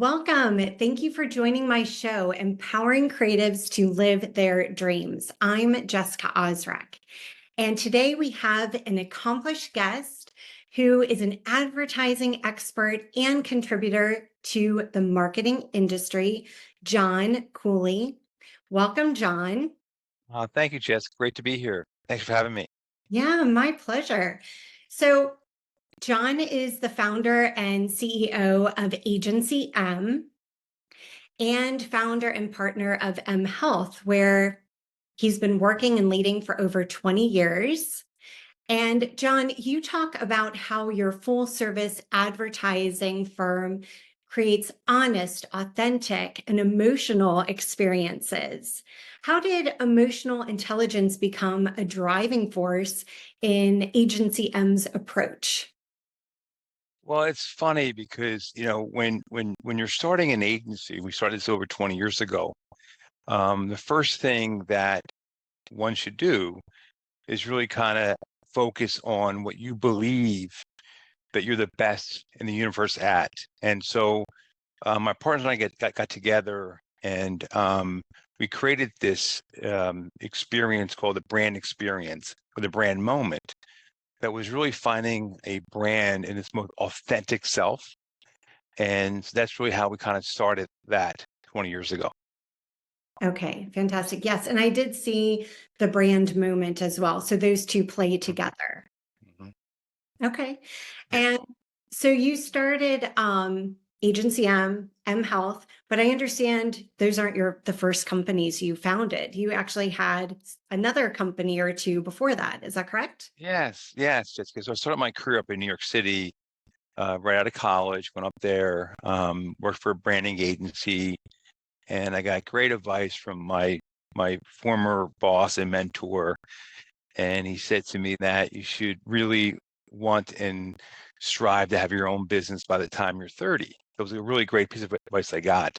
Welcome. Thank you for joining my show, Empowering Creatives to Live Their Dreams. I'm Jessica Osrak, and today we have an accomplished guest who is an advertising expert and contributor to the marketing industry, John Cooley. Welcome, John. Thank you, Jess. Great to be here. Thanks for having me. Yeah, my pleasure. So, John is the founder and CEO of Agency M, and founder and partner of M Health, where he's been working and leading for over 20 years. And John, you talk about how your full service advertising firm creates honest, authentic, and emotional experiences. How did emotional intelligence become a driving force in Agency M's approach? Well, it's funny because when you're starting an agency, we started this over 20 years ago. The first thing that one should do is really kind of focus on what you believe that you're the best in the universe at. And so my partners and I got together and we created this experience called the brand experience or the brand moment that was really finding a brand in its most authentic self. And that's really how we kind of started that 20 years ago. Okay, fantastic. Yes, and I did see the brand moment as well. So those two play together. Mhm. Okay. Yeah. And so you started Agency M Health, but I understand those aren't the first companies you founded. You actually had another company or two before that. Is that correct? Yes, Jessica. So I started my career up in New York City right out of college, went up there, worked for a branding agency, and I got great advice from my former boss and mentor. And he said to me that you should really want and strive to have your own business by the time you're 30. It was a really great piece of advice I got.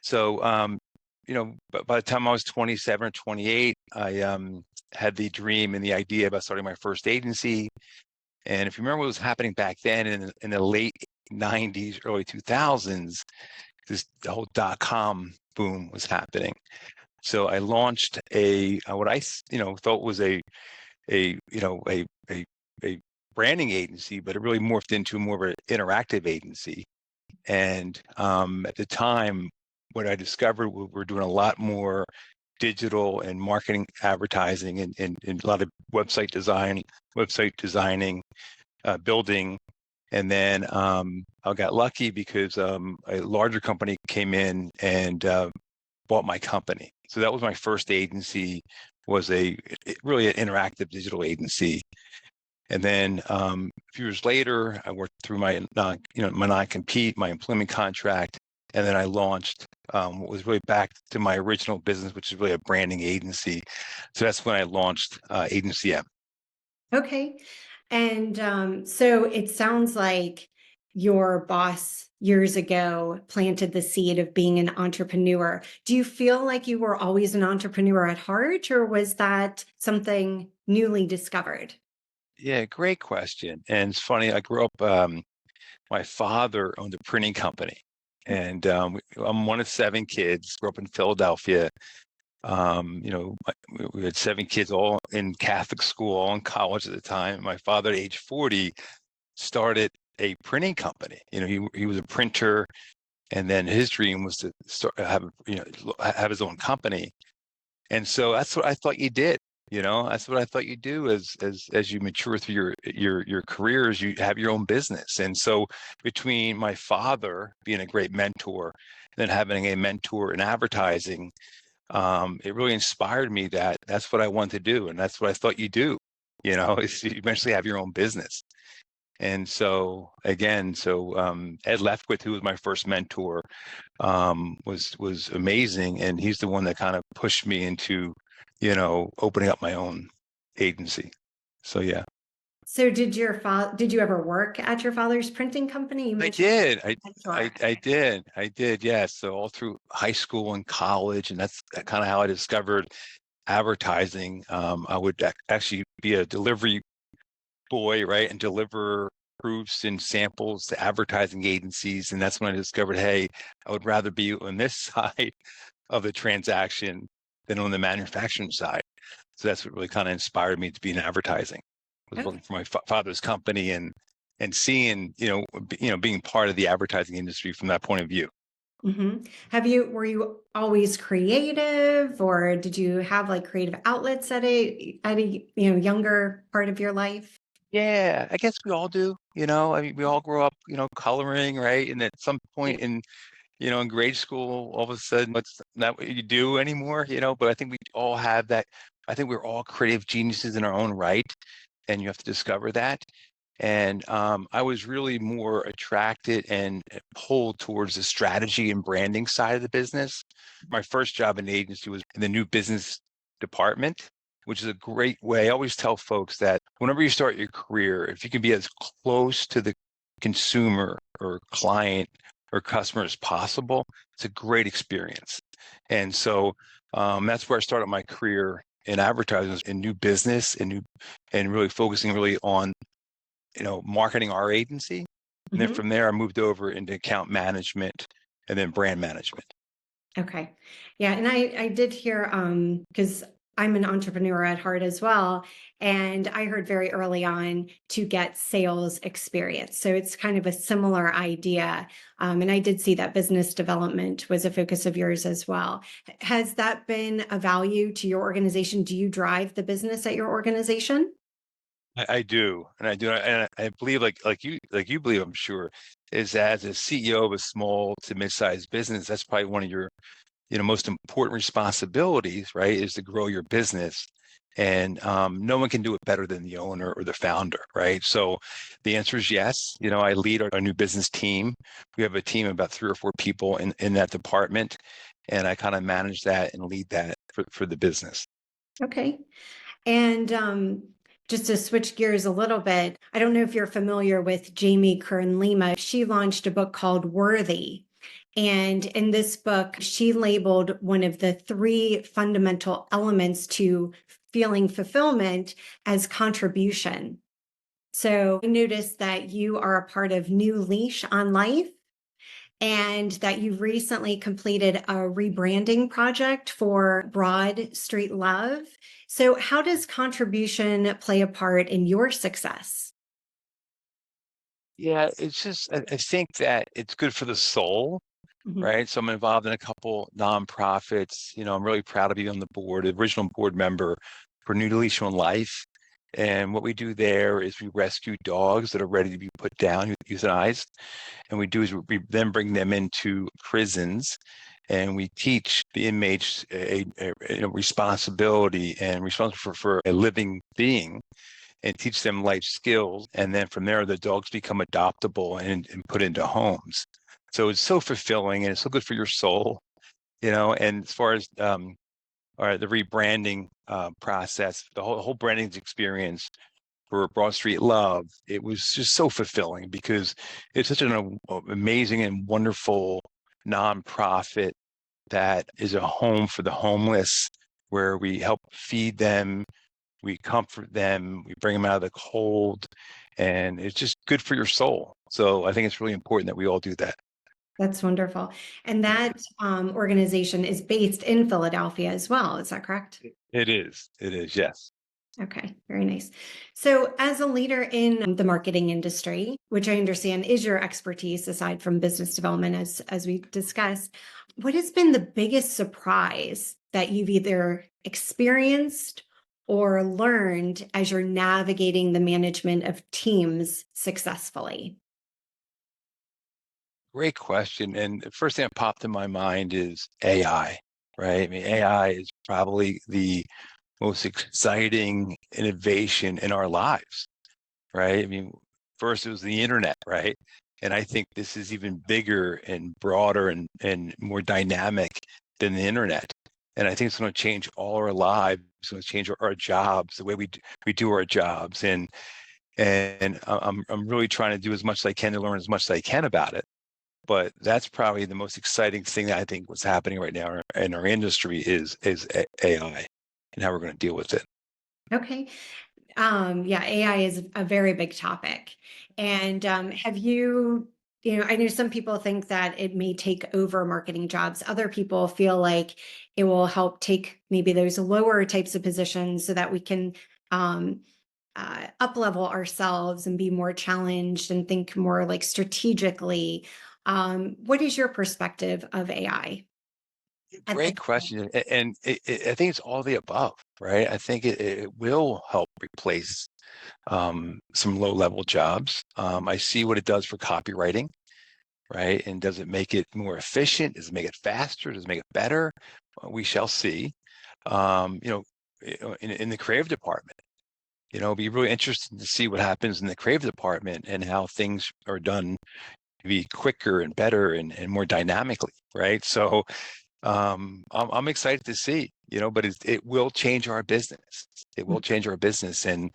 So, by the time I was 27 or 28, I had the dream and the idea about starting my first agency. And if you remember what was happening back then in the late 90s, early 2000s, the whole dot-com boom was happening. So I launched what I thought was a a branding agency, but it really morphed into more of an interactive agency. And at the time, what I discovered, we were doing a lot more digital and marketing advertising and a lot of website designing, building. And then I got lucky because a larger company came in and bought my company. So that was my first agency, was really an interactive digital agency. And then a few years later, I worked through my non-compete, my employment contract, and then I launched what was really back to my original business, which is really a branding agency. So that's when I launched Agency M. Okay. And so it sounds like your boss years ago planted the seed of being an entrepreneur. Do you feel like you were always an entrepreneur at heart, or was that something newly discovered? Yeah, great question. And it's funny, I grew up, my father owned a printing company. And I'm one of 7 kids, grew up in Philadelphia. We had 7 kids all in Catholic school, all in college at the time. My father, at age 40, started a printing company. He was a printer, and then his dream was to have his own company. And so that's what I thought you did. That's what I thought you do as you mature through your careers, you have your own business. And so between my father being a great mentor, then having a mentor in advertising, it really inspired me that that's what I want to do. And that's what I thought you do, is you eventually have your own business. And so again, Ed Lefkowitz, who was my first mentor, was amazing. And he's the one that kind of pushed me into, opening up my own agency. So yeah. So did you ever work at your father's printing company? You I mentioned did. I mentor. did. Yes. So all through high school and college, and that's kind of how I discovered advertising. I would actually be a delivery boy, right, and deliver proofs and samples to advertising agencies. And that's when I discovered, hey, I would rather be on this side of the transaction than on the manufacturing side. So that's what really kind of inspired me to be in advertising. I was Okay. working for my father's company and seeing, being part of the advertising industry from that point of view. Were you always creative, or did you have like creative outlets at a younger part of your life? Yeah, I guess we all do. I mean, we all grow up, coloring, right? And at some point in grade school, all of a sudden, it's not what you do anymore, but I think we all have that. I think we're all creative geniuses in our own right, and you have to discover that. And I was really more attracted and pulled towards the strategy and branding side of the business. My first job in the agency was in the new business department, which is a great way. I always tell folks that whenever you start your career, if you can be as close to the consumer or client or customer as possible, it's a great experience. And so that's where I started my career in advertising, in new business, and really focusing really on marketing our agency. And then Mhm. from there, I moved over into account management and then brand management. Okay. Yeah, and I did hear because I'm an entrepreneur at heart as well, and I heard very early on to get sales experience. So it's kind of a similar idea. And I did see that business development was a focus of yours as well. Has that been a value to your organization? Do you drive the business at your organization? I do, and I do, and I believe, like you believe, I'm sure, is as a CEO of a small to mid-sized business, that's probably one of your most important responsibilities, right, is to grow your business. And no one can do it better than the owner or the founder, right? So the answer is yes. I lead our new business team. We have a team of about 3 or 4 people in that department, and I kind of manage that and lead that for the business. Okay. And just to switch gears a little bit, I don't know if you're familiar with Jamie Kern Lima. She launched a book called Worthy. And in this book, she labeled one of the three fundamental elements to feeling fulfillment as contribution. So I noticed that you are a part of New Leash on Life and that you've recently completed a rebranding project for Broad Street Love. So, how does contribution play a part in your success? Yeah, it's just I think that it's good for the soul, Mhm. right? So I'm involved in a couple nonprofits. I'm really proud to be on the board, original board member for New Leash on Life. And what we do there is we rescue dogs that are ready to be put down, euthanized. And we do is we then bring them into prisons, and we teach the inmates a responsibility and responsible for a living being, and teach them life skills. And then from there, the dogs become adoptable and put into homes. So it's so fulfilling and it's so good for your soul, And as far as the rebranding process, the whole branding experience for Broad Street Love, it was just so fulfilling because it's such an amazing and wonderful nonprofit that is a home for the homeless, where we help feed them, we comfort them, we bring them out of the cold, and it's just good for your soul. So I think it's really important that we all do that. That's wonderful. And Yeah. that organization is based in Philadelphia as well. Is that correct? It is. It is. Yes. Okay, very nice. So, as a leader in the marketing industry, which I understand is your expertise aside from business development, as we discussed, what has been the biggest surprise that you've either experienced or learned as you're navigating the management of teams successfully? Great question. And the first thing that popped in my mind is AI, right? I mean, AI is probably the most exciting innovation in our lives, right? I mean, first it was the internet, right? And I think this is even bigger and broader and more dynamic than the internet. And I think it's going to change all our lives. It's going to change our jobs, the way we do our jobs. And I'm really trying to do as much as I can to learn as much as I can about it. But that's probably the most exciting thing that I think what's happening right now in our industry is AI and how we're going to deal with it. Okay. Yeah, AI is a very big topic. And have you, I know some people think that it may take over marketing jobs. Other people feel like it will help take maybe those lower types of positions so that we can um, up level ourselves and be more challenged and think more like strategically. What is your perspective of AI at Great this question. And I think it's all the above, right? I think it will help replace some low level jobs. I see what it does for copywriting, right? And does it make it more efficient? Does it make it faster? Does it make it better? We shall see. You know, in the creative department, it'll be really interesting to see what happens in the creative department and how things are done to be quicker and better and more dynamically, right? So I'm excited to see, but it will change our business. It will change our business, and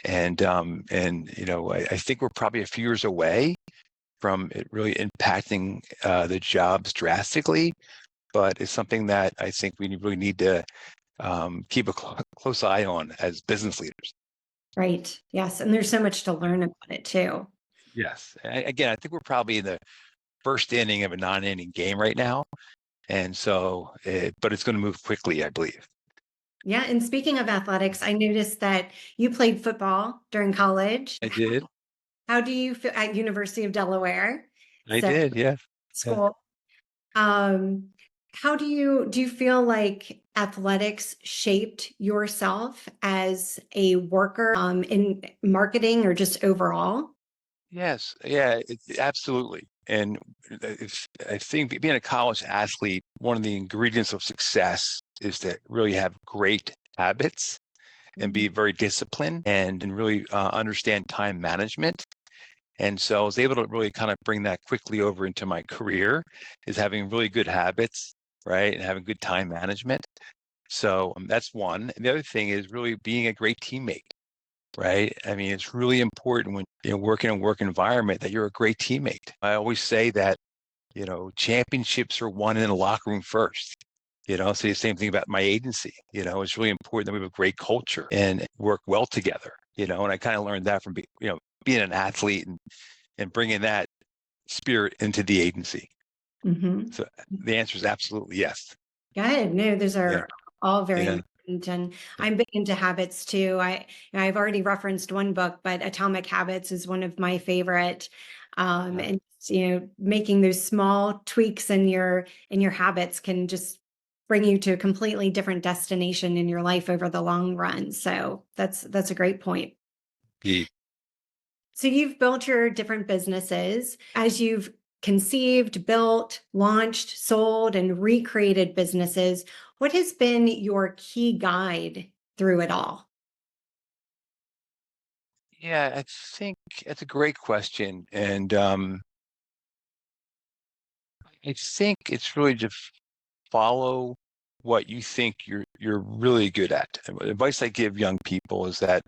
I think we're probably a few years away from it really impacting the jobs drastically. But it's something that I think we really need to keep a close eye on as business leaders. Right. Yes. And there's so much to learn about it too. Yes. Again, I think we're probably in the first inning of a nine-inning game right now, and so, but it's going to move quickly, I believe. Yeah. And speaking of athletics, I noticed that you played football during college. I did. How do you feel at University of Delaware? I So did. Yeah. Yeah. school. Um, how do you feel like athletics shaped yourself as a worker in marketing or just overall? Yes, yeah, absolutely. And I think being a college athlete, one of the ingredients of success is to really have great habits and be Mhm. very disciplined and really understand time management. And so I was able to really kind of bring that quickly over into my career, is having really good habits, right, and having good time management. So that's one. And the other thing is really being a great teammate, right? I mean, it's really important when you work in a work environment that you're a great teammate. I always say that, championships are won in the locker room first. Say the same thing about my agency. It's really important that we have a great culture and work well together. And I kind of learned that from being an athlete and bringing that spirit into the agency. Mhm. So the answer is absolutely yes. Good. No, those Yeah, are all very yeah, important. And yeah. I'm big into habits too. I've already referenced one book, but Atomic Habits is one of my favorite. Uh, And making those small tweaks in your habits can just bring you to a completely different destination in your life over the long run. So that's a great point. the So you've built your different businesses. As you've conceived, built, launched, sold, and recreated businesses, what has been your key guide through it all? Yeah, I think it's a great question, and I think it's really to follow what you think you're really good at. And the advice I give young people is that,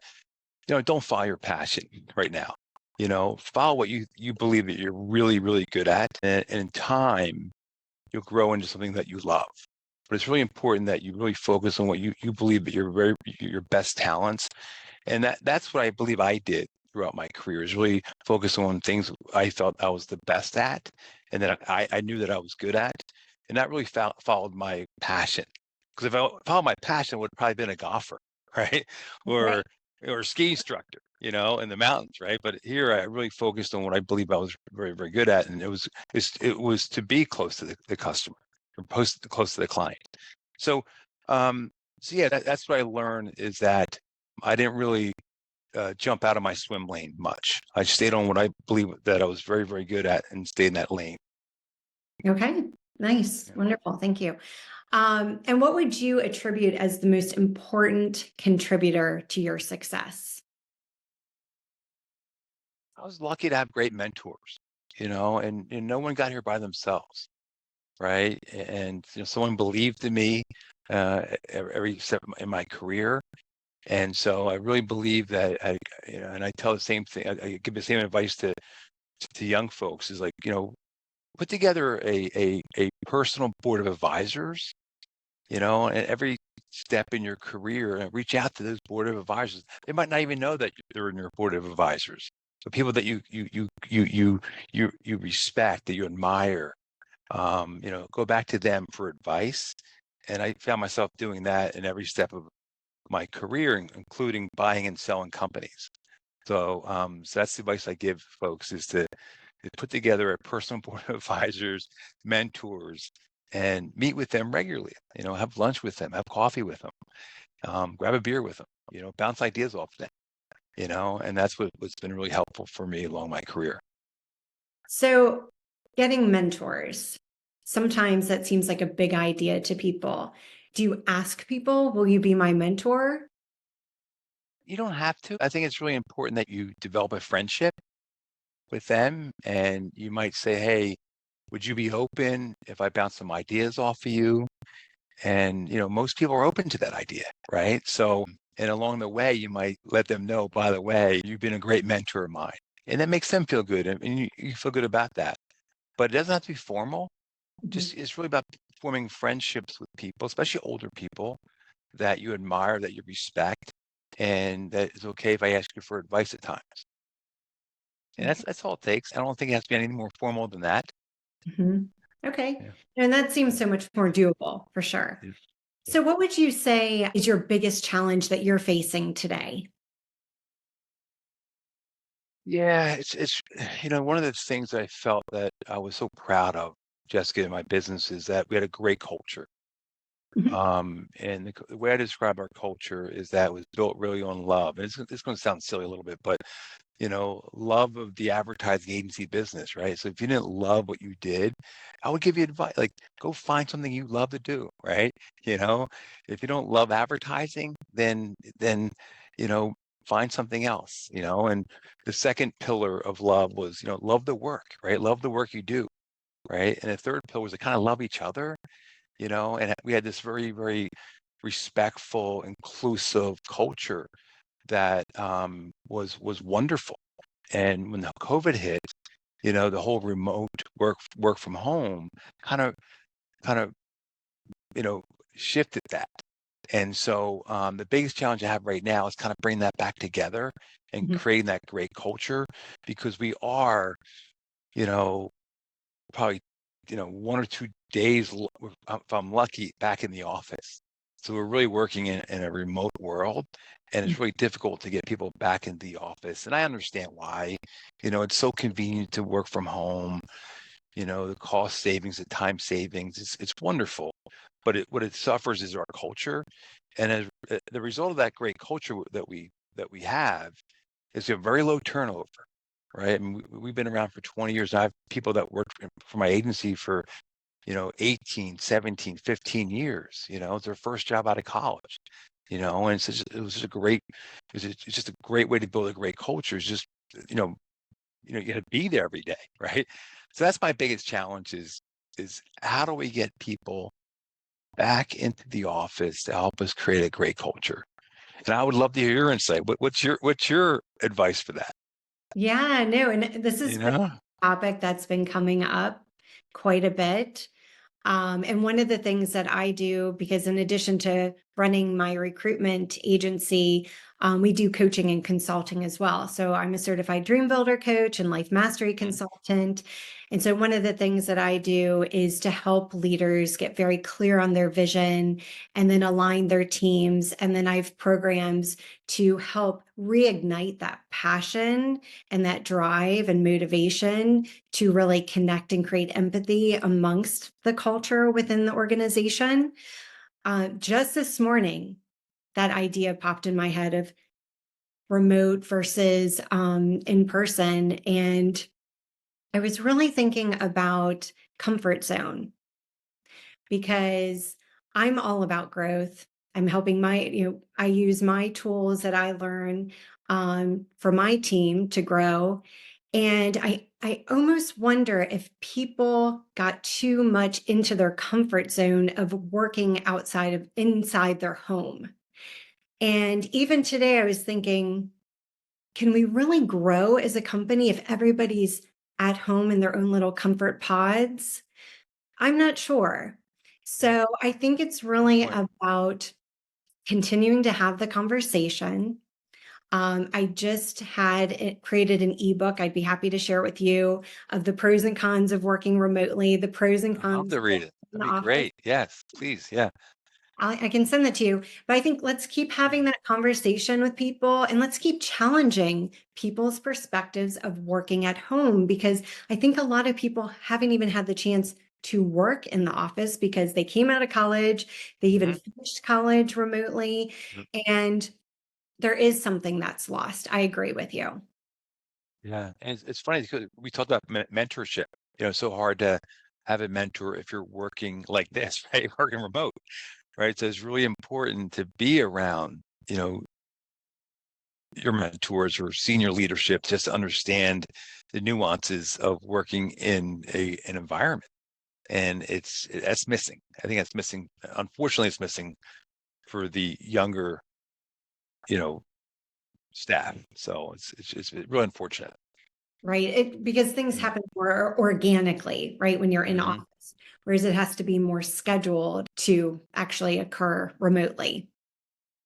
don't follow your passion right now. Follow what you believe that you're really, really good at. And in time, you'll grow into something that you love. But it's really important that you really focus on what you believe that your best talents. And that's what I believe I did throughout my career, is really focus on things I felt I was the best at and that I knew that I was good at. And that really followed my passion. Because if I followed my passion, I would have probably been a golfer, right? Right. Or a ski instructor, in the mountains, right? But here I really focused on what I believe I was very, very good at. And it was to be close to the customer, or close to the client. So so yeah, that's what I learned, is that I didn't really jump out of my swim lane much. I stayed on what I believe that I was very, very good at and stayed in that lane. Okay. Nice. Yeah. Wonderful. Thank you. And what would you attribute as the most important contributor to your success? I was lucky to have great mentors, and no one got here by themselves, right? And someone believed in me every step in my career. And so I really believe that and I tell the same thing. I give the same advice to young folks, is like, put together a personal board of advisors, and every step in your career, and reach out to those board of advisors. They might not even know that they're in your board of advisors. So people that you respect, that you admire, go back to them for advice. And I found myself doing that in every step of my career, including buying and selling companies. So that's the advice I give folks, is to put together a personal board of advisors, mentors, and meet with them regularly. Have lunch with them, have coffee with them, grab a beer with them. Bounce ideas off them. And that's what's been really helpful for me along my career. So, getting mentors, sometimes that seems like a big idea to people. Do you ask people, will you be my mentor? You don't have to. I think it's really important that you develop a friendship with them, and you might say, hey, would you be open if I bounce some ideas off of you? And most people are open to that idea, right? So, and along the way, you might let them know, by the way, you've been a great mentor of mine, and that makes them feel good, and you feel good about that. But it doesn't have to be formal. Mhm. Just It's really about forming friendships with people, especially older people that you admire, that you respect, and that it's okay if I ask you for advice at times. And Okay. that's all it takes. I don't think it has to be anything more formal than that. Mhm. Okay. Yeah. And that seems Yeah. so much more doable for sure. Yeah. Yeah. So, what would you say is your biggest challenge that you're facing today? Yeah, it's one of the things that I felt that I was so proud of, Jessica, in my business, is that we had a great culture. Mhm. And the way I describe our culture is that it was built really on love. And it's going to sound silly a little bit, but love of the advertising agency business, right? So if you didn't love what you did, I would give you advice, like go find something you love to do, right? You know, if you don't love advertising, then you know, find something else, and the second pillar of love was, love the work, right? Love the work you do, right? And the third pillar was to kind of love each other, and we had this very, very respectful, inclusive culture that was wonderful. And when the COVID hit, the whole remote work from home kind of kind of you know shifted that. And so the biggest challenge I have right now is kind of bringing that back together and Mhm. creating that great culture, because we are, you know, probably 1 or 2 days, if I'm lucky, back in the office. So we're really working in a remote world, and it's really difficult to get people back in the office. And I understand why. It's so convenient to work from home. The cost savings, the time savings, it's wonderful. But what it suffers is our culture. And as the result of that great culture that we have is we have very low turnover, right? I mean, we've been around for 20 years. I have people that work for my agency for 18, 17, 15 years. It's their first job out of college. And it was just a great, it's just a great way to build a great culture. Is just, you know, you got to be there every day, right? So that's my biggest challenge, is how do we get people back into the office to help us create a great culture? And I would love to hear your insight. What's your advice for that? Yeah, no, and this has You been know? a topic that's been coming up quite a bit. And one of the things that I do, because in addition to running my recruitment agency, we do coaching and consulting as well. So I'm a certified dream builder coach and life mastery Mhm. consultant. And so one of the things that I do is to help leaders get very clear on their vision and then align their teams. And then I have programs to help reignite that passion and that drive and motivation to really connect and create empathy amongst the culture within the organization. Just this morning, that idea popped in my head of remote versus in person. And I was really thinking about comfort zone because I'm all about growth. I'm helping I use my tools that I learn for my team to grow. And I almost wonder if people got too much into their comfort zone of working inside their home. And even today, I was thinking, can we really grow as a company if everybody's at home in their own little comfort pods? I'm not sure. So I think it's Good really point. about continuing to have the conversation. I just had created an ebook. I'd be happy to share with you of the pros and cons of working remotely, the pros and I'd love cons to of read working it. in That'd the be office. great. Yes, please. Yeah. I can send that to you. But I think let's keep having that conversation with people and let's keep challenging people's perspectives of working at home because I think a lot of people haven't even had the chance to work in the office because they came out of college, they even Mhm. finished college remotely, Mhm. and there is something that's lost. I agree with you. Yeah. And it's funny because we talked about mentorship. It's so hard to have a mentor if you're working like this, right? Working remote, right? So it's really important to be around, your mentors or senior leadership just to understand the nuances of working in an environment. And that's missing. I think that's missing. Unfortunately, it's missing for the younger, you know, staff. So it's really unfortunate. Right? Because things Yeah. happen more organically, right? When you're in Hmm. office, whereas it has to be more scheduled to actually occur remotely.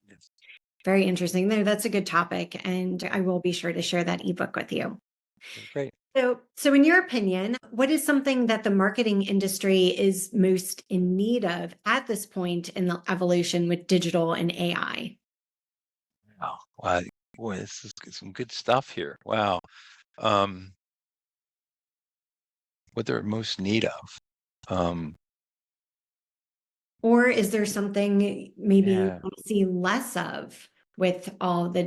Yes. Very interesting. No, that's a good topic, and I will be sure to share that ebook with you. Great. So in your opinion, what is something that the marketing industry is most in need of at this point in the evolution with digital and AI? Wow. Wow. Boy, this is some good stuff here. Wow. Um, what they're in most need of. Um, Or is there something maybe you yeah. want to see less of with all the,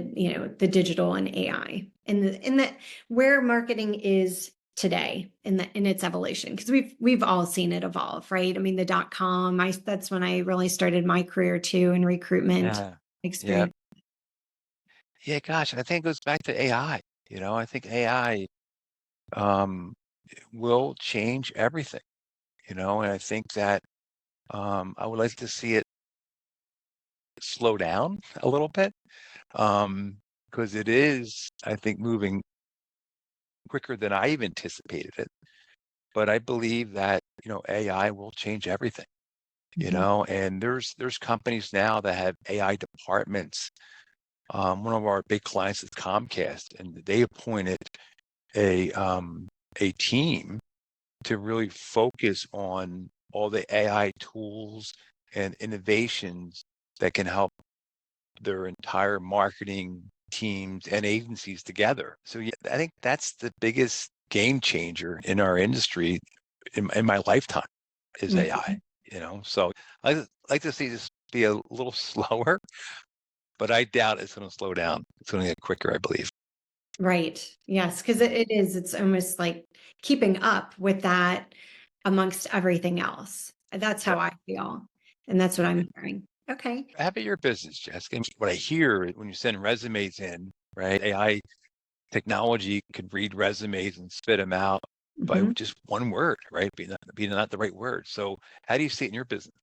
the digital and AI and the where marketing is today in its evolution? Because we've all seen it evolve, right? I mean, the dot com, that's when I really started my career too in recruitment Yeah. Yeah. experience. Yeah. Gosh, I think it goes back to AI. I think AI um, will change everything. And I think that I would like to see it slow down a little bit because it is, I think, moving quicker than I even anticipated it. But I believe that AI will change everything. Mhm. And there's companies now that have AI departments. One of our big clients is Comcast, and they appointed a um, a team to really focus on all the AI tools and innovations that can help their entire marketing teams and agencies together. So yeah, I think that's the biggest game changer in our industry in my lifetime is AI. Mhm. So I like to see this be a little slower, but I doubt it's going to slow down. It's going to get quicker, I believe. Right. Yes, because Yeah. it is. It's almost like keeping up with that amongst everything else. That's how Yep. I feel. And that's what Yeah. I'm hearing. Okay. Have it your business, Jessica. And what I hear when you send resumes in, right? AI technology could read resumes and spit them out by Mhm. just one word, right? Be not the right word. So how do you see it in your business?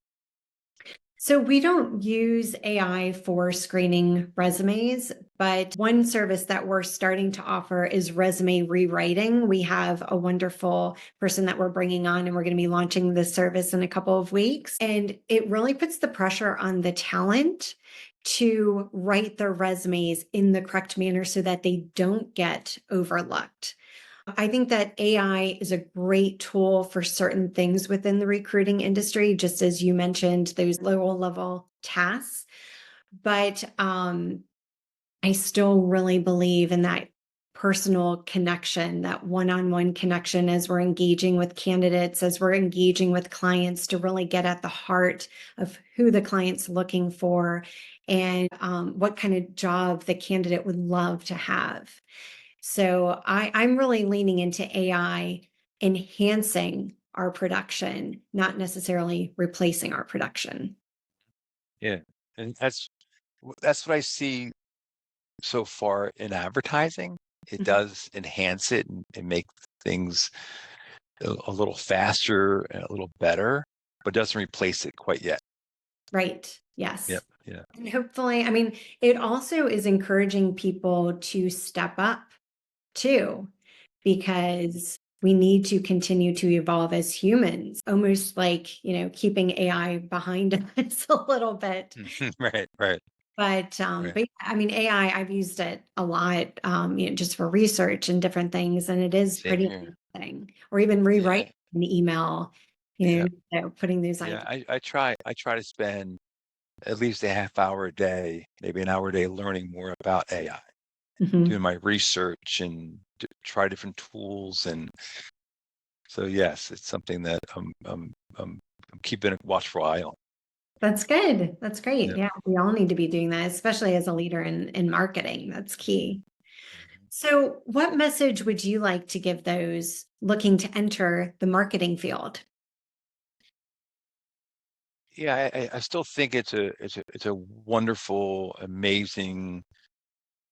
So we don't use AI for screening resumes, but one service that we're starting to offer is resume rewriting. We have a wonderful person that we're bringing on, and we're going to be launching this service in a couple of weeks. And it really puts the pressure on the talent to write their resumes in the correct manner so that they don't get overlooked. I think that AI is a great tool for certain things within the recruiting industry, just as you mentioned, those lower level tasks. But I still really believe in that personal connection, that one on one connection as we're engaging with candidates, as we're engaging with clients to really get at the heart of who the client's looking for and what kind of job the candidate would love to have. So I'm really leaning into AI enhancing our production, not necessarily replacing our production. Yeah. And that's what I see so far in advertising. It Mhm. does enhance it and make things a little faster and a little better, but doesn't replace it quite yet. Right. Yep. Yes. Yeah. And hopefully, I mean, it also is encouraging people to step up too, because we need to continue to evolve as humans, almost like, keeping AI behind us a little bit. Right, right, But right. yeah, I mean, AI, I've used it a lot, just for research and different things, and it is Same pretty here. amazing. Or even Yeah, rewriting an email, yeah, putting those yeah. ideas. I try to spend at least a half hour a day, maybe an hour a day learning more about AI, doing Mhm. my research and try different tools. And so, yes, it's something that I'm keeping a watchful eye on. That's good. That's great. Yeah. Yeah, we all need to be doing that, especially as a leader in marketing. That's key. Mhm. So, what message would you like to give those looking to enter the marketing field? Yeah, I still think it's a wonderful, amazing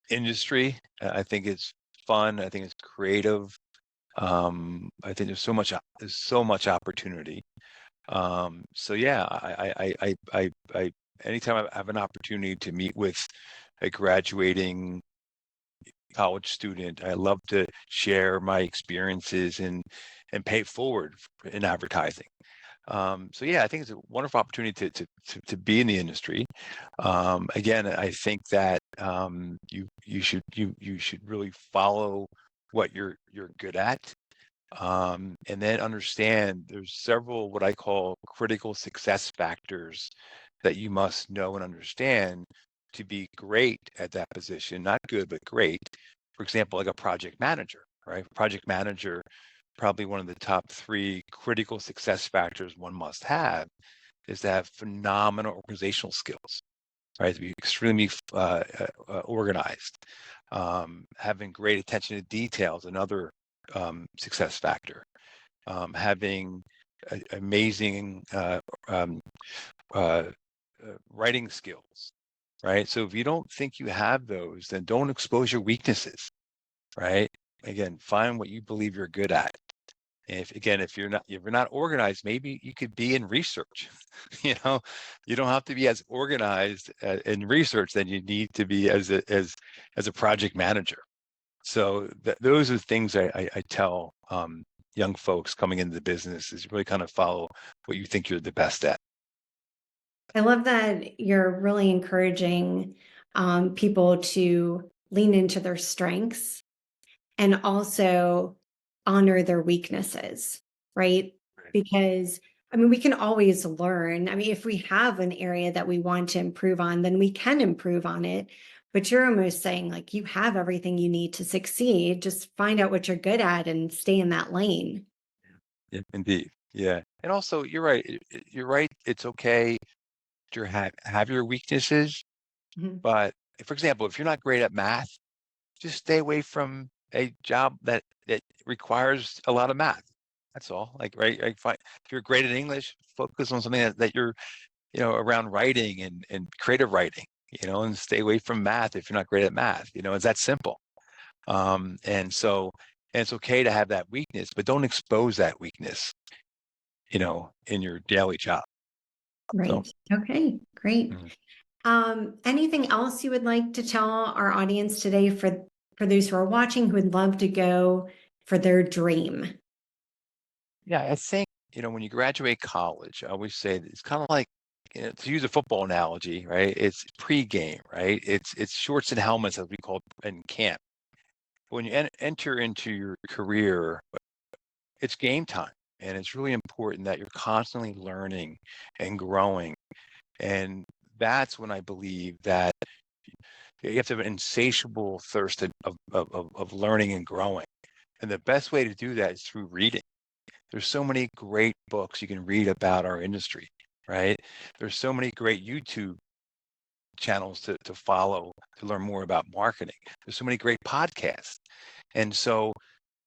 industry. I think it's fun. I think it's creative. I think there's so much opportunity. So yeah, I anytime I have an opportunity to meet with a graduating college student, I love to share my experiences and pay it forward in advertising. So yeah, I think it's a wonderful opportunity to be in the industry. Again, I think that you should really follow what you're good at, and then understand there's several what I call critical success factors that you must know and understand to be great at that position. Not good, but great. For example, like a project manager, right? Project manager, probably one of the top three critical success factors one must have is to have phenomenal organizational skills, right? To be extremely organized, having great attention to details, another success factor, having amazing uh, writing skills, right? So if you don't think you have those, then don't expose your weaknesses, right? Again, find what you believe you're good at. And if you're not organized, maybe you could be in research. You know, you don't have to be as organized in research than you need to be as a project manager. So those are things I tell young folks coming into the business is really kind of follow what you think you're the best at. I love that you're really encouraging people to lean into their strengths and also honor their weaknesses, right? Right. Because I mean, we can always learn. I mean, if we have an area that we want to improve on, then we can improve on it. But you're almost saying, like, you have everything you need to succeed. Just find out what you're good at and stay in that lane. Yeah, indeed. Yeah. And also, you're right. You're right. It's okay to have your weaknesses, Mhm. but for example, if you're not great at math, just stay away from a job that requires a lot of math. That's all. Like, right? Like, fine. If you're great at English, focus on something that you're, around writing and creative writing, and stay away from math if you're not great at math. It's that simple. And it's okay to have that weakness, but don't expose that weakness, in your daily job. So, Right. Okay, great. mhm. Anything else you would like to tell our audience today for those who are watching who would love to go for their dream? Yeah, I think, when you graduate college, I always say that it's kind of like, to use a football analogy, right? It's pre-game, right? It's shorts and helmets, as we call it in camp. When you enter into your career, it's game time, and it's really important that you're constantly learning and growing. And that's when I believe that you have to have an insatiable thirst of learning and growing. And the best way to do that is through reading. There's so many great books you can read about our industry, right? There's so many great YouTube channels to follow to learn more about marketing. There's so many great podcasts. And so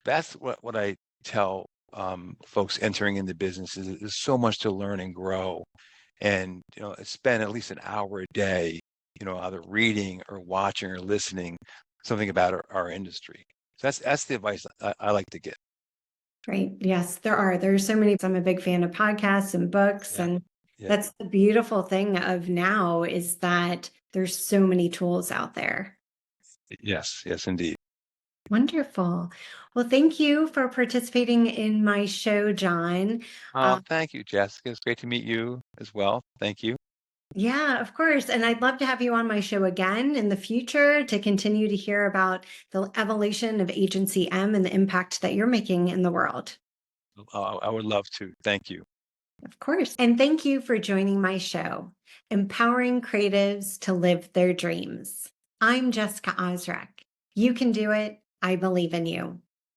that's what I tell folks entering into business is there's so much to learn and grow. And, spend at least an hour a day, either reading or watching or listening something about our industry. So that's the advice I like to give. Right. Yes, there are. There's so many. I'm a big fan of podcasts and books. Yeah. And Yeah. that's the beautiful thing of now is that there's so many tools out there. Yes. Yes, indeed. Wonderful. Well, thank you for participating in my show, John. Oh, thank you, Jessica. It's great to meet you as well. Thank you. Yeah, of course. And I'd love to have you on my show again in the future to continue to hear about the evolution of Agency M and the impact that you're making in the world. I would love to. Thank you. Of course. And thank you for joining my show, Empowering Creatives to Live Their Dreams. I'm Jessica Osrak. You can do it. I believe in you.